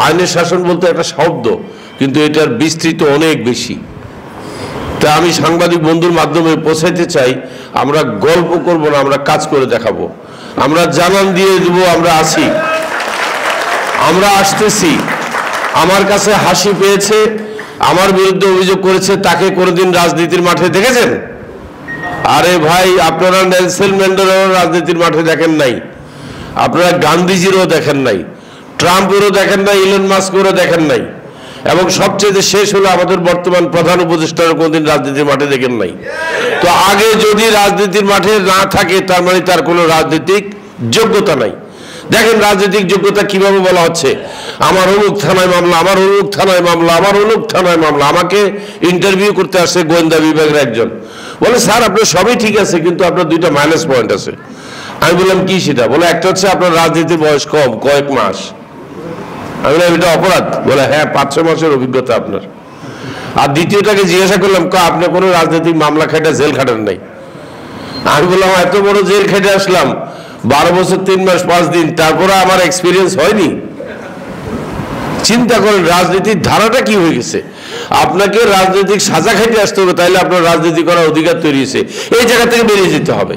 আইনের শাসন বলতে একটা শব্দ, কিন্তু এটার বিস্তৃত অনেক বেশি। তা আমি সাংবাদিক বন্ধুর মাধ্যমে পৌঁছাইতে চাই, আমরা গল্প করব না, আমরা কাজ করে দেখাবো। আমরা জানান দিয়ে দেব আমরা আছি, আমরা আসতেছি। আমার কাছে হাসি পেয়েছে, আমার বিরুদ্ধে অভিযোগ করেছে, তাকে কোনোদিন রাজনীতির মাঠে দেখেছেন? আরে ভাই, আপনারা নেলসন ম্যান্ডেলারও রাজনীতির মাঠে দেখেন নাই, আপনারা গান্ধীজিরও দেখেন নাই, ট্রাম্পেরও দেখেন নাই, ইলন মাস্কেরও দেখেন নাই, এবং সবচেয়ে শেষ হলো আমাদের বর্তমান প্রধান উপদেষ্টার কোনদিন রাজনীতির মাঠে দেখেন নাই। তো আগে যদি রাজনীতির মাঠে না থাকে, তার মানে তার কোনো রাজনৈতিক যোগ্যতা নাই। দেখেন রাজনৈতিক যোগ্যতা কিভাবে বলা হচ্ছে, আমার অমুক থানায় মামলা, আমার অমুক থানায় মামলা, আমার অমুক থানায় মামলা। আমাকে ইন্টারভিউ করতে আসছে গোয়েন্দা বিভাগের একজন, বলে স্যার আপনার সবই ঠিক আছে, কিন্তু আপনার দুইটা মাইনাস পয়েন্ট আছে। আমি বললাম কি সেটা? বলে একটা হচ্ছে আপনার রাজনীতির বয়স কম, কয়েক মাস। আমি বললাম এটা অপরাধ? বলে হ্যাঁ, 5-6 মাসের অভিজ্ঞতা আপনার। আর দ্বিতীয়টাকে জিজ্ঞাসা করলাম, আপনি কোনো রাজনৈতিক মামলা খেটে জেল খাটেন নাই? আমি বললাম এত বড় জেল খেটে আসলাম, 12 বছর 3 মাস 5 দিন, তারপরে আমার এক্সপিরিয়েন্স হয়নি। চিন্তা করেন রাজনীতির ধারাটা কি হয়ে গেছে। আপনাকে রাজনৈতিক সাজা খাইতে আসতে হবে, তাইলে আপনার রাজনীতি করার অধিকার তৈরি হয়েছে। এই জায়গা থেকে বেরিয়ে যেতে হবে।